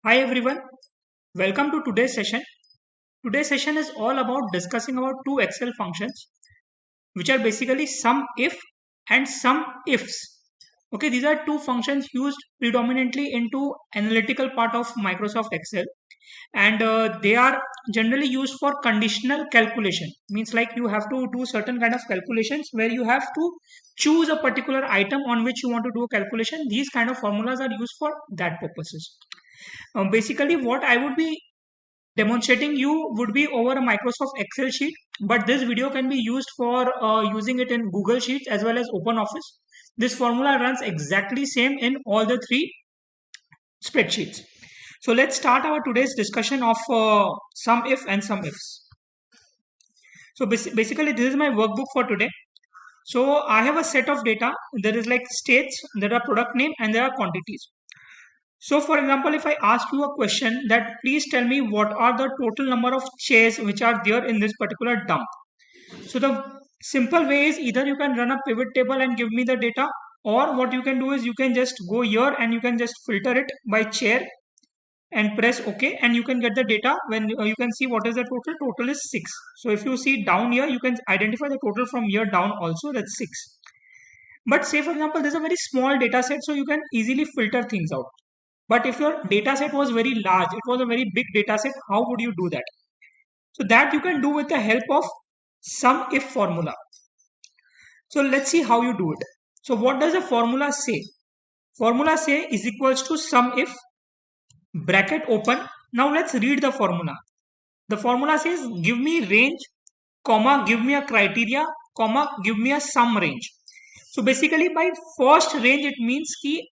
Hi everyone, welcome to today's session. Today's session is all about discussing about two Excel functions which are basically sum if and sum ifs. Okay, these are two functions used predominantly into analytical part of Microsoft Excel, and they are generally used for conditional calculation. Means like you have to do certain kind of calculations where you have to choose a particular item on which you want to do a calculation. These kind of formulas are used for that purposes. Basically, what I would be demonstrating you would be over a Microsoft Excel sheet, but this video can be used for using it in Google Sheets as well as OpenOffice. This formula runs exactly same in all the three spreadsheets. So let's start our today's discussion of sum if and sum ifs. So basically, this is my workbook for today. So I have a set of data. There is like states, there are product name, and there are quantities. So, for example, if I ask you a question that please tell me what are the total number of chairs which are there in this particular dump. So, the simple way is either you can run a pivot table and give me the data, or what you can do is you can just go here and you can just filter it by chair and press OK, and you can get the data. When you can see what is the total. Total is 6. So, if you see down here, you can identify the total from here down also, that's 6. But say for example, there's a very small data set, so you can easily filter things out. But if your data set was very large, it was a very big data set, how would you do that? So that you can do with the help of sum if formula. So let's see how you do it. So what does the formula say? Formula say is equals to sum if bracket open. Now let's read the formula. The formula says give me range, comma, give me a criteria, comma, give me a sum range. So basically by first range it means ki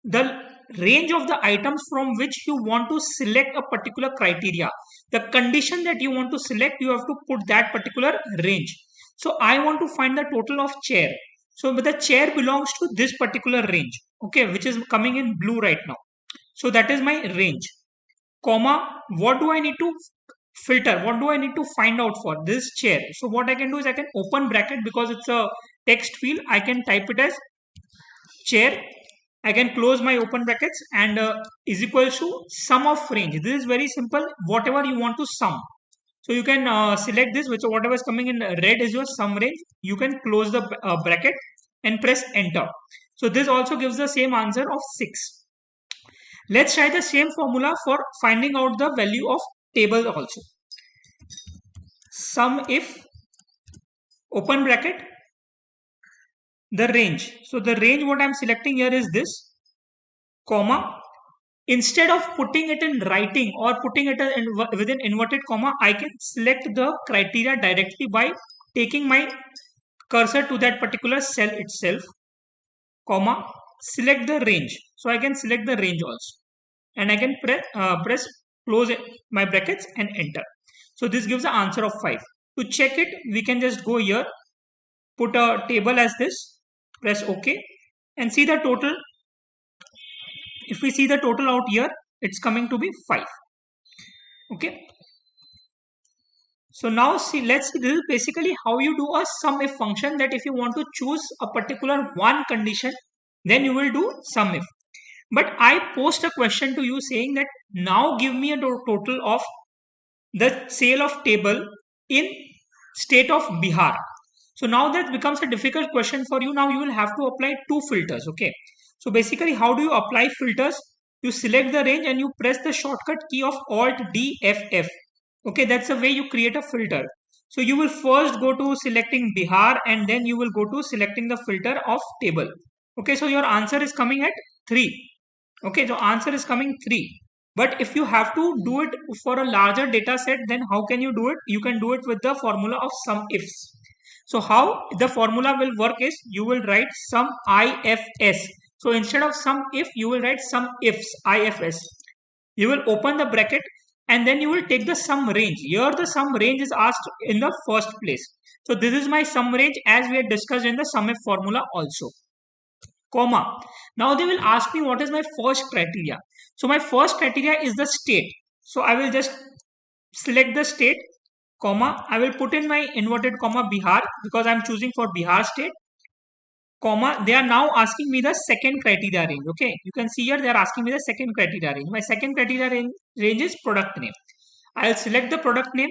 the range of the items from which you want to select a particular criteria, the condition that you want to select, you have to put that particular range. So I want to find the total of chair, so the chair belongs to this particular range, okay, which is coming in blue right now. So that is my range, comma, what do I need to filter, what do I need to find out for this chair? So what I can do is I can open bracket, because it's a text field, I can type it as chair. I can close my open brackets and is equals to sum of range. This is very simple. Whatever you want to sum. So you can select this, which whatever is coming in red is your sum range. You can close the bracket and press enter. So this also gives the same answer of 6. Let's try the same formula for finding out the value of table also. Sum if open bracket the range. So the range what I'm selecting here is this, comma, instead of putting it in writing or putting it within inverted comma, I can select the criteria directly by taking my cursor to that particular cell itself, comma, select the range. So I can select the range also, and I can press close my brackets and enter. So this gives the answer of 5. To check it, we can just go here, put a table as this, press OK, and see the total. If we see the total out here, it's coming to be 5. Okay. So now see, let's see, this is basically how you do a sum if function, that if you want to choose a particular one condition, then you will do sum if. But I post a question to you saying that now give me a total of the sale of table in state of Bihar. So now that becomes a difficult question for you. Now you will have to apply two filters. Okay. So basically, how do you apply filters? You select the range and you press the shortcut key of Alt D F F. Okay, that's the way you create a filter. So you will first go to selecting Bihar and then you will go to selecting the filter of table. Okay, so your answer is coming at 3. Okay, so answer is coming 3. But if you have to do it for a larger data set, then how can you do it? You can do it with the formula of sum ifs. So how the formula will work is you will write sum ifs. So instead of sum if, you will write sum ifs, ifs. You will open the bracket and then you will take the sum range. Here the sum range is asked in the first place. So this is my sum range as we had discussed in the sum if formula also, comma. Now they will ask me what is my first criteria. So my first criteria is the state. So I will just select the state, comma. I will put in my inverted comma Bihar, because I am choosing for Bihar state. comma, they are now asking me the second criteria range. Okay, you can see here they are asking me the second criteria range. My second criteria range is product name. I'll select the product name,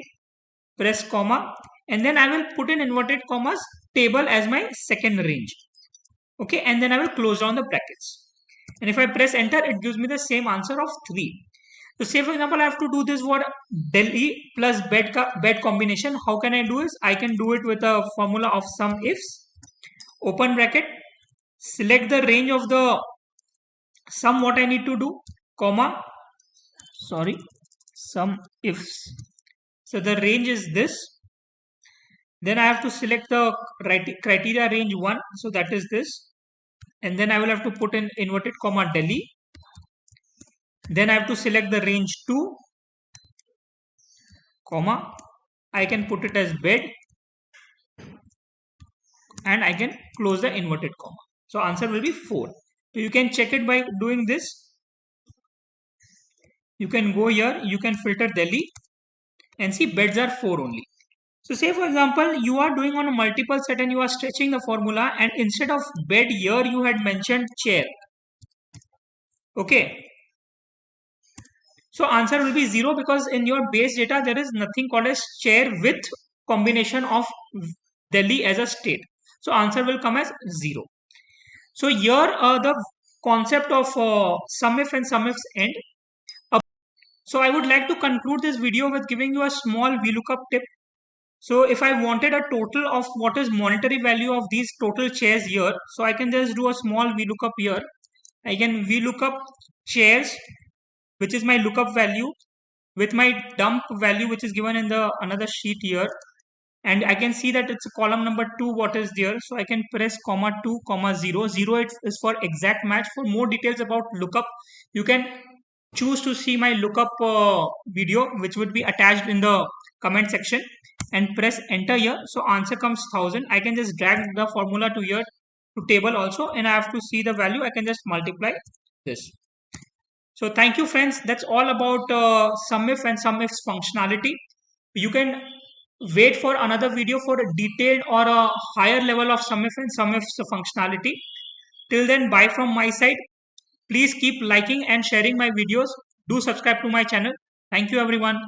press comma, and then I will put in inverted commas table as my second range. Okay, and then I will close down the brackets. And if I press enter, it gives me the same answer of 3. So say for example, I have to do this word Delhi plus bed combination. How can I do this? I can do it with a formula of sum ifs, open bracket, select the range of the sum what I need to do, comma, sorry, sum ifs. So the range is this. Then I have to select the criteria range 1. So that is this. And then I will have to put in inverted comma Delhi. Then I have to select the range 2, comma. I can put it as bed. And I can close the inverted comma. So answer will be 4. So you can check it by doing this. You can go here, you can filter Delhi and see beds are 4 only. So say for example, you are doing on a multiple set and you are stretching the formula, and instead of bed here you had mentioned chair. Okay. So answer will be 0 because in your base data there is nothing called as chair with combination of Delhi as a state. So answer will come as 0. So here the concept of sum if and sum ifs end. So I would like to conclude this video with giving you a small VLOOKUP tip. So if I wanted a total of what is monetary value of these total chairs here, so I can just do a small VLOOKUP here. I can VLOOKUP chairs, which is my lookup value, with my dump value, which is given in the another sheet here. And I can see that it's a column number 2 what is there. So I can press comma 2 comma 0. 0 is for exact match. For more details about lookup, you can choose to see my lookup video, which would be attached in the comment section, and press enter here. So answer comes 1000. I can just drag the formula to here to table also, and I have to see the value. I can just multiply this. So thank you friends. That's all about SumIf and SumIf's functionality. You can wait for another video for a detailed or a higher level of SumIf and SumIf's functionality. Till then, bye from my side. Please keep liking and sharing my videos. Do subscribe to my channel. Thank you everyone.